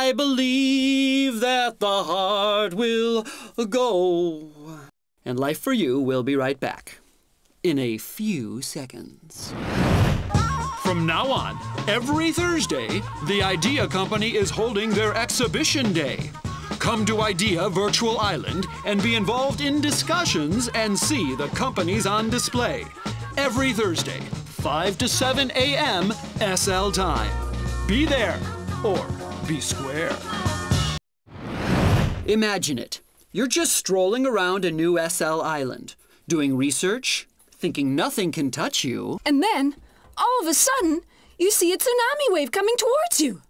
I believe that the heart will go. And Life for You will be right back in a few seconds. From now on, every Thursday, the IDEA Company is holding their Exhibition Day. Come to IDEA Virtual Island and be involved in discussions and see the companies on display. Every Thursday, 5 to 7 a.m. SL time. Be there or be square. Imagine it. You're just strolling around a new SL island, doing research, thinking nothing can touch you. And then, all of a sudden, you see a tsunami wave coming towards you.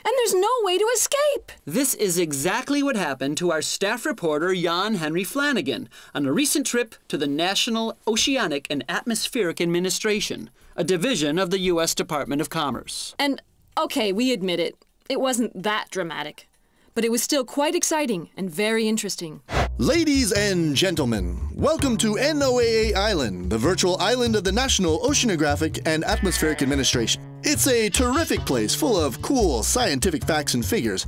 And there's no way to escape. This is exactly what happened to our staff reporter, Jan Henry Flanagan, on a recent trip to the National Oceanic and Atmospheric Administration, a division of the U.S. Department of Commerce. And, okay, we admit it. It wasn't that dramatic. But it was still quite exciting and very interesting. Ladies and gentlemen, welcome to NOAA Island, the virtual island of the National Oceanographic and Atmospheric Administration. It's a terrific place full of cool scientific facts and figures,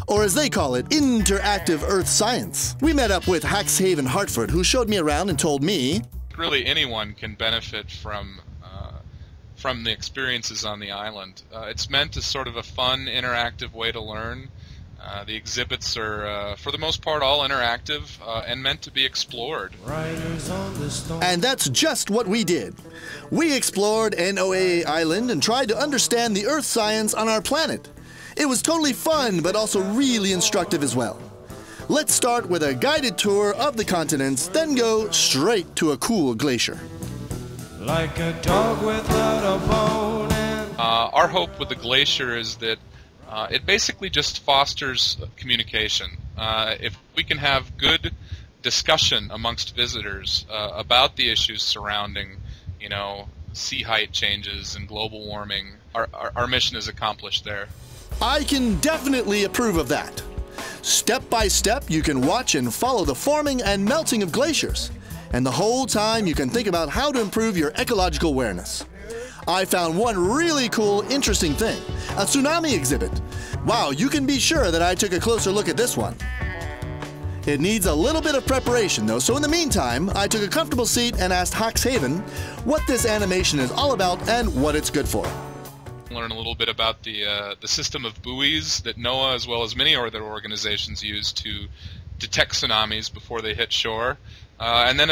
or as they call it, interactive Earth science. We met up with Haxhaven Hartford, who showed me around and told me, really anyone can benefit from the experiences on the island. It's meant as sort of a fun, interactive way to learn. The exhibits are, for the most part, all interactive and meant to be explored. And that's just what we did. We explored NOAA Island and tried to understand the Earth science on our planet. It was totally fun, but also really instructive as well. Let's start with a guided tour of the continents, then go straight to a cool glacier. Like a dog without a bone. Our hope with the glacier is that it basically just fosters communication. If we can have good discussion amongst visitors about the issues surrounding, sea height changes and global warming, our mission is accomplished there. I can definitely approve of that. Step by step, you can watch and follow the forming and melting of glaciers. And the whole time, you can think about how to improve your ecological awareness. I found one really cool, interesting thing, a tsunami exhibit. Wow, you can be sure that I took a closer look at this one. It needs a little bit of preparation though, so in the meantime, I took a comfortable seat and asked Haxhaven what this animation is all about and what it's good for. Learn a little bit about the system of buoys that NOAA, as well as many other organizations, use to detect tsunamis before they hit shore. And then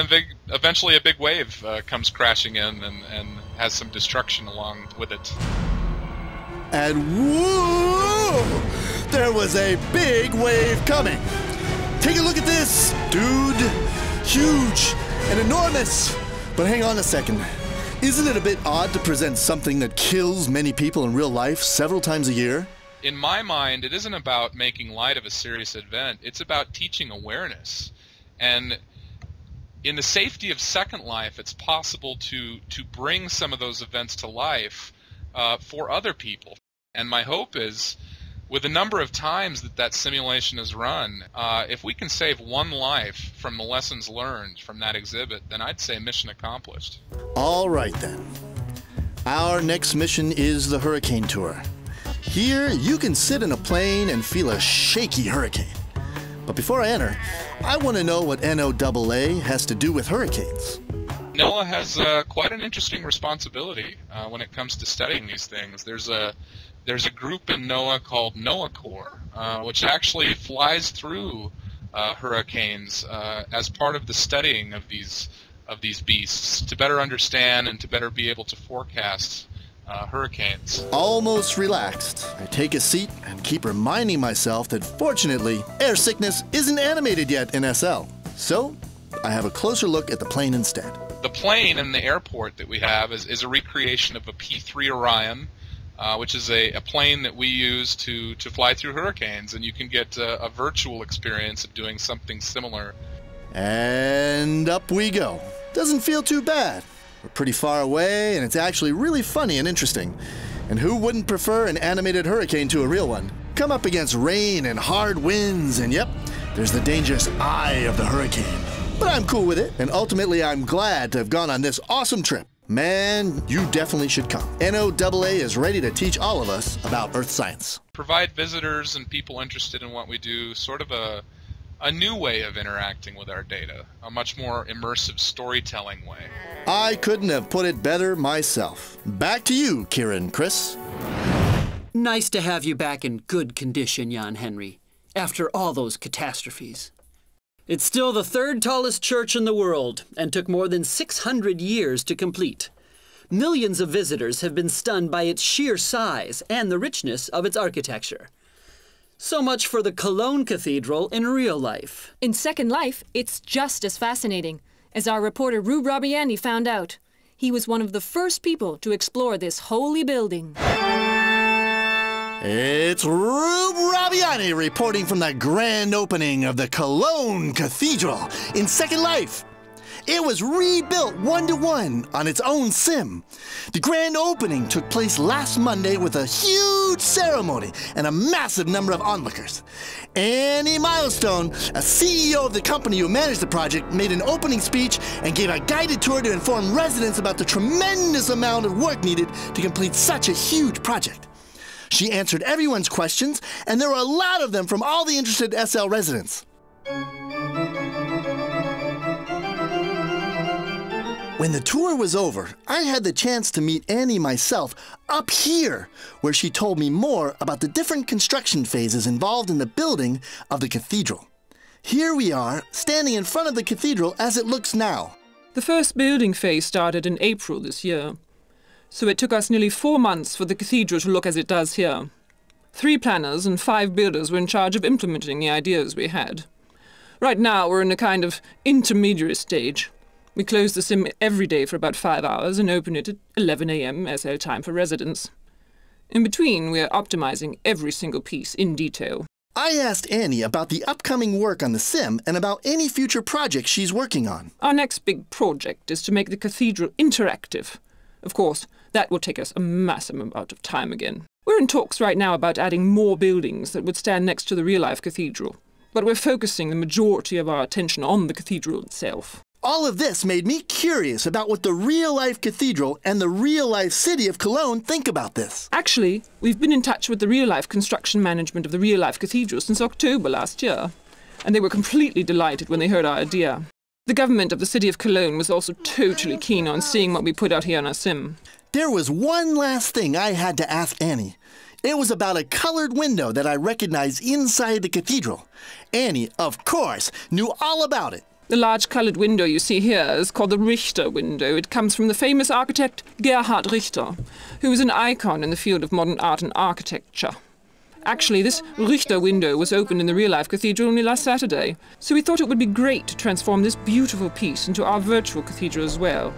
eventually a big wave comes crashing in and has some destruction along with it. And whoa! There was a big wave coming. Take a look at this, dude. Huge and enormous. But hang on a second. Isn't it a bit odd to present something that kills many people in real life several times a year? In my mind, it isn't about making light of a serious event. It's about teaching awareness. And in the safety of Second Life, it's possible to bring some of those events to life for other people. And my hope is, with the number of times that simulation is run, if we can save one life from the lessons learned from that exhibit, then I'd say mission accomplished. All right then. Our next mission is the Hurricane Tour. Here, you can sit in a plane and feel a shaky hurricane. But before I enter, I want to know what NOAA has to do with hurricanes. NOAA has quite an interesting responsibility when it comes to studying these things. There's a group in NOAA called NOAA Corps, which actually flies through hurricanes as part of the studying of these beasts to better understand and to better be able to forecast hurricanes. Almost relaxed, I take a seat and keep reminding myself that fortunately, air sickness isn't animated yet in SL. So, I have a closer look at the plane instead. The plane in the airport that we have is a recreation of a P-3 Orion, which is a plane that we use to fly through hurricanes, and you can get a virtual experience of doing something similar. And up we go. Doesn't feel too bad. We're pretty far away, and it's actually really funny and interesting. And who wouldn't prefer an animated hurricane to a real one? Come up against rain and hard winds, and yep, there's the dangerous eye of the hurricane. But I'm cool with it, and ultimately I'm glad to have gone on this awesome trip. Man, you definitely should come. NOAA is ready to teach all of us about earth science. Provide visitors and people interested in what we do sort of a new way of interacting with our data, a much more immersive storytelling way. I couldn't have put it better myself. Back to you, Kieran, Chris. Nice to have you back in good condition, Jan Henry, after all those catastrophes. It's still the third tallest church in the world and took more than 600 years to complete. Millions of visitors have been stunned by its sheer size and the richness of its architecture. So much for the Cologne Cathedral in real life. In Second Life, it's just as fascinating, as our reporter Rube Rabiani found out. He was one of the first people to explore this holy building. It's Rube Rabiani reporting from the grand opening of the Cologne Cathedral in Second Life. It was rebuilt 1-to-1 on its own sim. The grand opening took place last Monday with a huge ceremony and a massive number of onlookers. Annie Milestone, a CEO of the company who managed the project, made an opening speech and gave a guided tour to inform residents about the tremendous amount of work needed to complete such a huge project. She answered everyone's questions, and there were a lot of them from all the interested SL residents. When the tour was over, I had the chance to meet Annie myself up here, where she told me more about the different construction phases involved in the building of the cathedral. Here we are, standing in front of the cathedral as it looks now. The first building phase started in April this year. So it took us nearly 4 months for the cathedral to look as it does here. 3 planners and 5 builders were in charge of implementing the ideas we had. Right now we're in a kind of intermediary stage. We close the sim every day for about 5 hours and open it at 11 a.m. SL time for residents. In between, we are optimizing every single piece in detail. I asked Annie about the upcoming work on the sim and about any future projects she's working on. Our next big project is to make the cathedral interactive. Of course, that will take us a massive amount of time again. We're in talks right now about adding more buildings that would stand next to the real-life cathedral, but we're focusing the majority of our attention on the cathedral itself. All of this made me curious about what the real-life cathedral and the real-life city of Cologne think about this. Actually, we've been in touch with the real-life construction management of the real-life cathedral since October last year, and they were completely delighted when they heard our idea. The government of the city of Cologne was also totally keen on seeing what we put out here on our sim. There was one last thing I had to ask Annie. It was about a colored window that I recognized inside the cathedral. Annie, of course, knew all about it. The large coloured window you see here is called the Richter window. It comes from the famous architect Gerhard Richter, who was an icon in the field of modern art and architecture. Actually, this Richter window was opened in the real-life cathedral only last Saturday, so we thought it would be great to transform this beautiful piece into our virtual cathedral as well,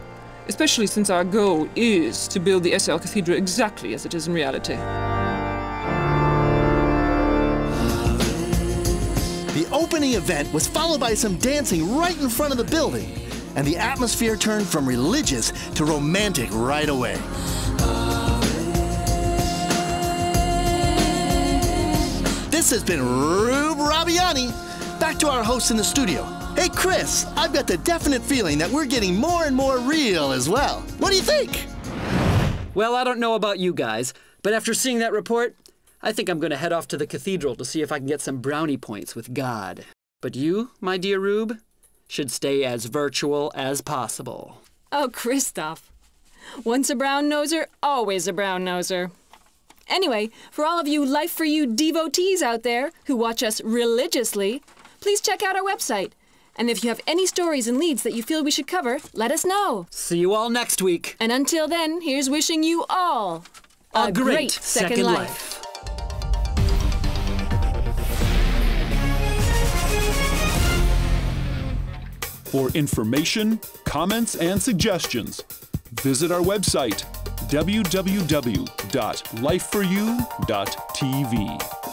especially since our goal is to build the SL Cathedral exactly as it is in reality. The opening event was followed by some dancing right in front of the building, and the atmosphere turned from religious to romantic right away. This has been Rube Rabiani. Back to our host in the studio. Hey Chris, I've got the definite feeling that we're getting more and more real as well. What do you think? Well, I don't know about you guys, but after seeing that report, I think I'm going to head off to the cathedral to see if I can get some brownie points with God. But you, my dear Rube, should stay as virtual as possible. Oh, Christoph. Once a brown-noser, always a brown-noser. Anyway, for all of you Life for You devotees out there who watch us religiously, please check out our website. And if you have any stories and leads that you feel we should cover, let us know. See you all next week. And until then, here's wishing you all a great second life. For information, comments, and suggestions, visit our website, www.lifeforyou.tv.